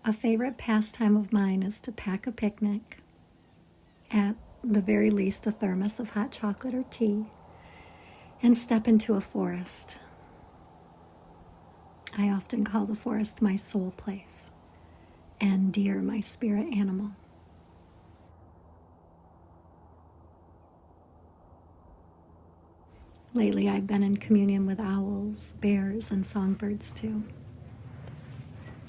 A favorite pastime of mine is to pack a picnic, at the very least a thermos of hot chocolate or tea, and step into a forest. I often call the forest my soul place, and deer my spirit animal. Lately, I've been in communion with owls, bears, and songbirds too.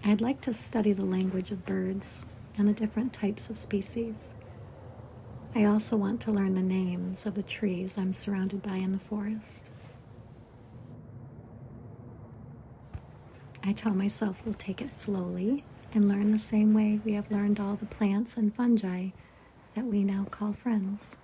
I'd like to study the language of birds and the different types of species. I also want to learn the names of the trees I'm surrounded by in the forest. I tell myself we'll take it slowly and learn the same way we have learned all the plants and fungi that we now call friends.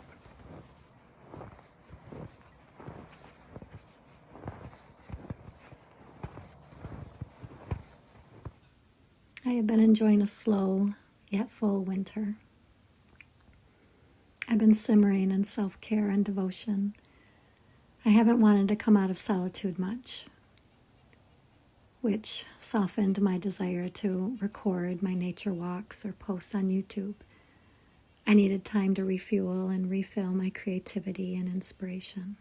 I have been enjoying a slow yet full winter. I've been simmering in self-care and devotion. I haven't wanted to come out of solitude much, which softened my desire to record my nature walks or post on YouTube. I needed time to refuel and refill my creativity and inspiration.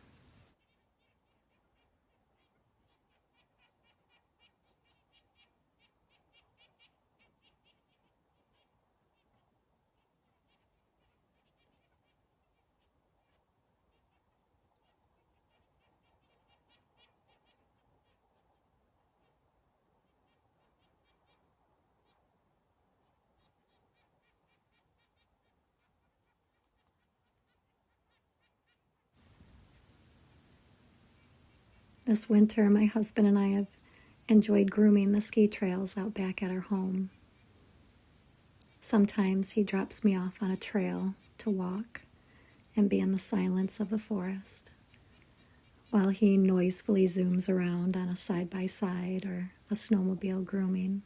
This winter, my husband and I have enjoyed grooming the ski trails out back at our home. Sometimes he drops me off on a trail to walk and be in the silence of the forest, while he noisefully zooms around on a side-by-side or a snowmobile grooming.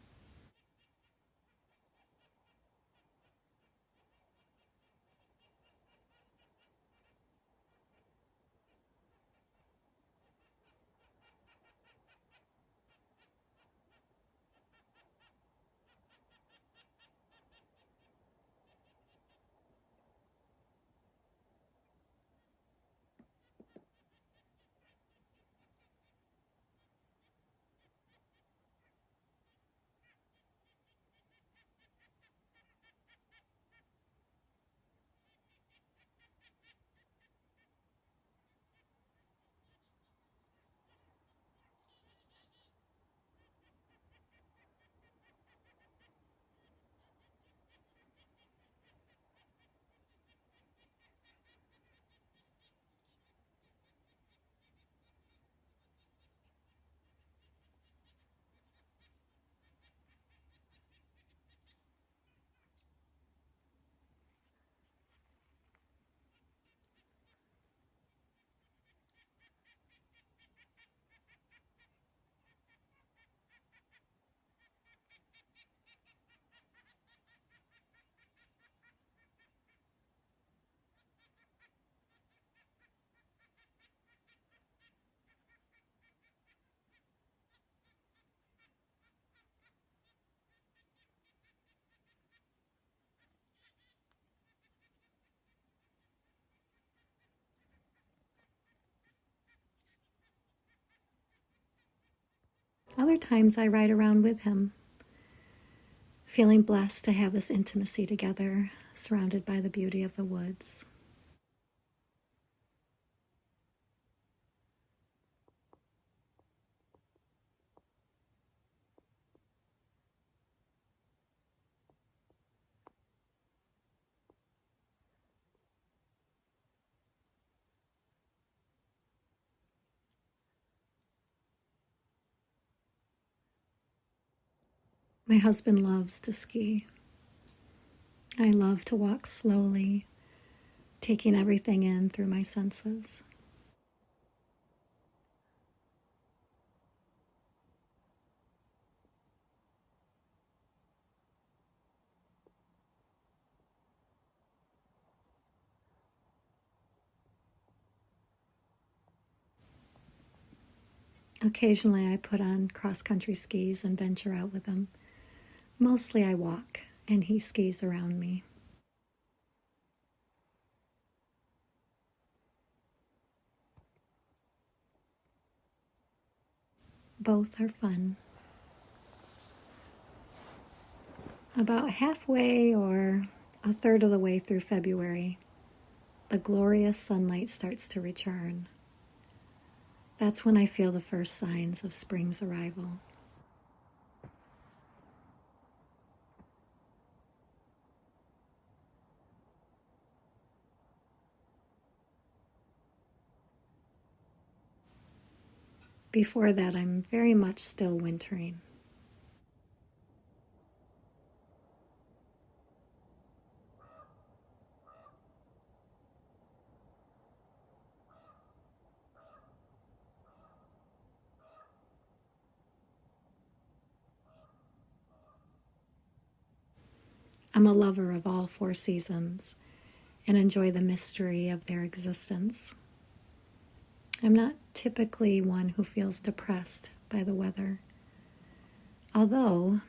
Other times I ride around with him, feeling blessed to have this intimacy together, surrounded by the beauty of the woods. My husband loves to ski. I love to walk slowly, taking everything in through my senses. Occasionally I put on cross-country skis and venture out with him, Mostly I walk, and he skis around me. Both are fun. About halfway or a third of the way through February, the glorious sunlight starts to return. That's when I feel the first signs of spring's arrival. Before that, I'm very much still wintering. I'm a lover of all four seasons and enjoy the mystery of their existence. I'm not typically one who feels depressed by the weather. Although,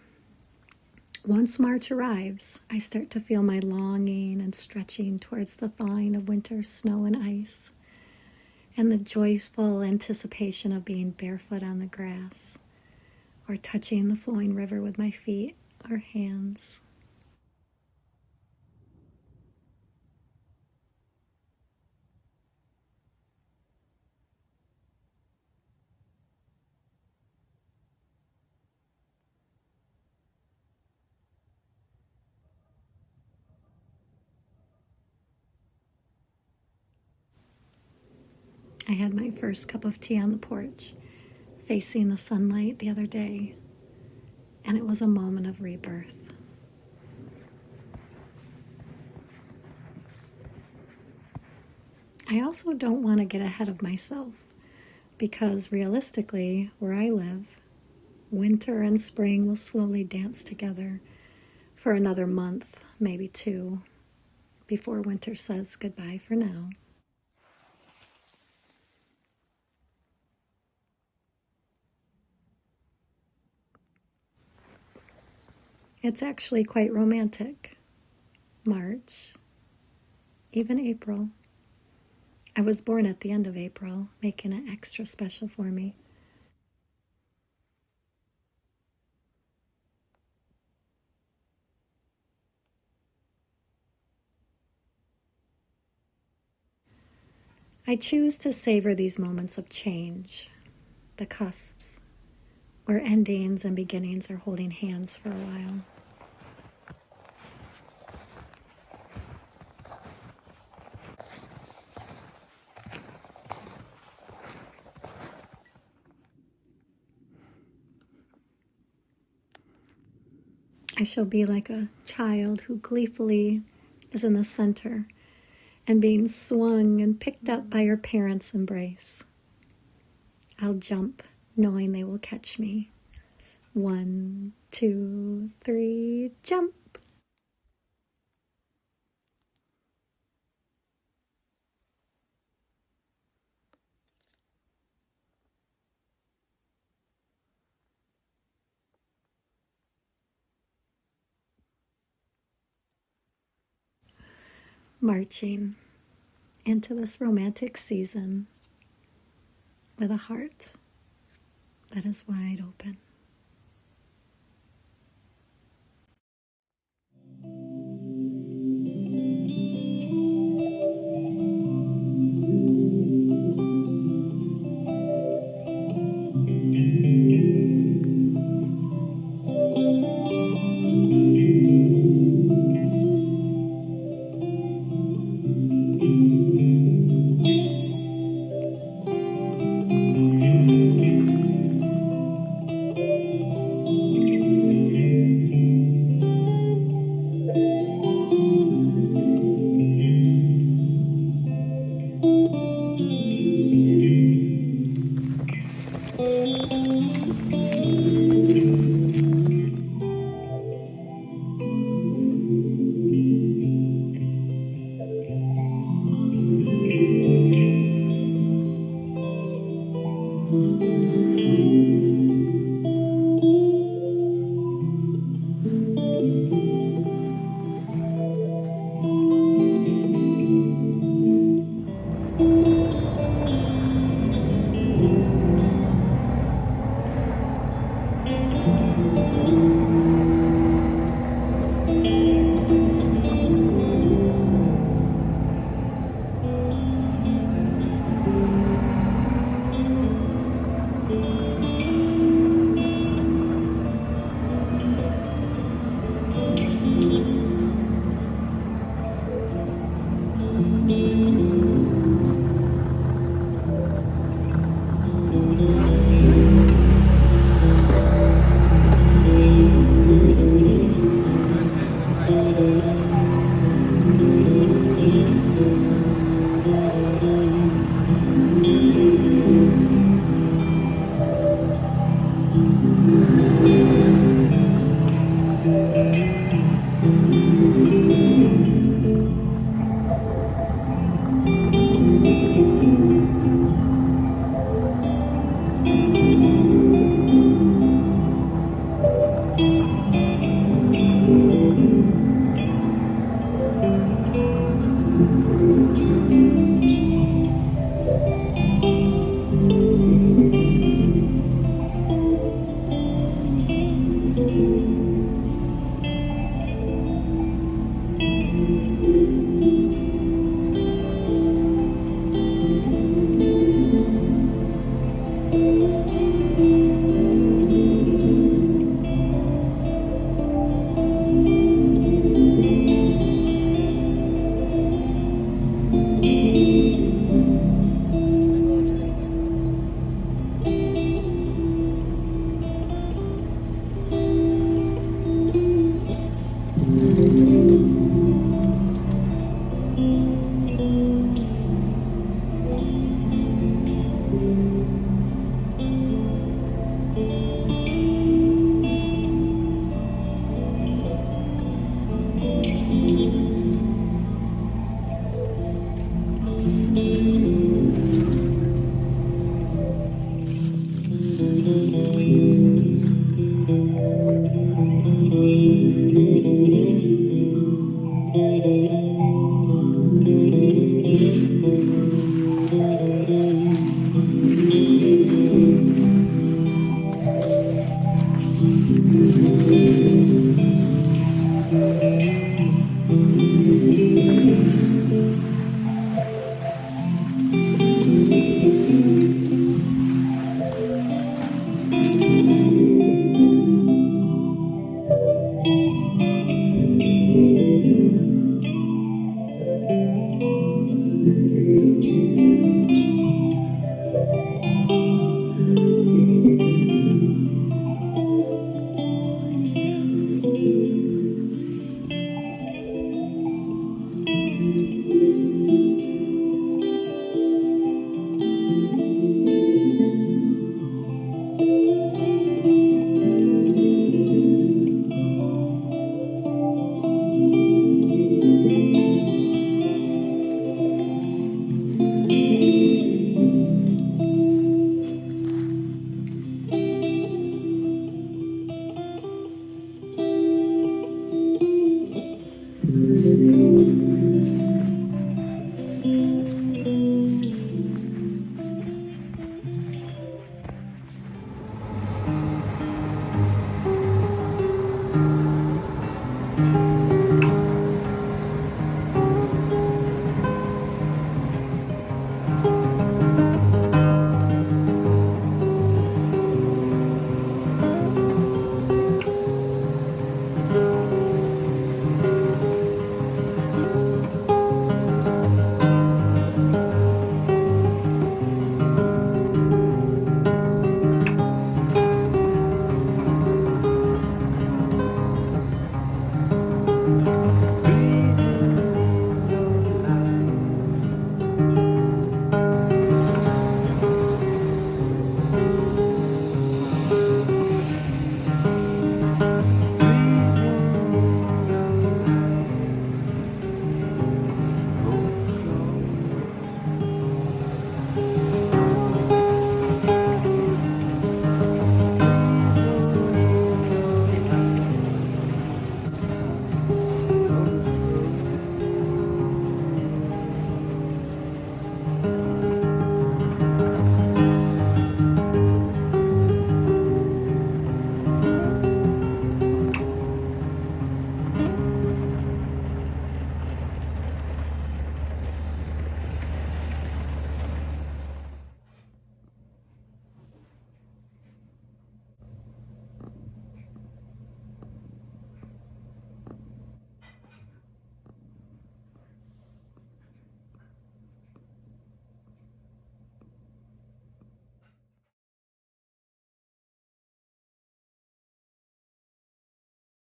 once March arrives, I start to feel my longing and stretching towards the thawing of winter snow and ice, and the joyful anticipation of being barefoot on the grass, or touching the flowing river with my feet or hands. I had my first cup of tea on the porch, facing the sunlight the other day, and it was a moment of rebirth. I also don't want to get ahead of myself because realistically, where I live, winter and spring will slowly dance together for another month, maybe two, before winter says goodbye for now. It's actually quite romantic. March, even April. I was born at the end of April, making it extra special for me. I choose to savor these moments of change, the cusps, where endings and beginnings are holding hands for a while. I shall be like a child who gleefully is in the center and being swung and picked up by her parents' embrace. I'll jump, knowing they will catch me. 1, 2, 3, jump! Marching into this romantic season with a heart that is wide open.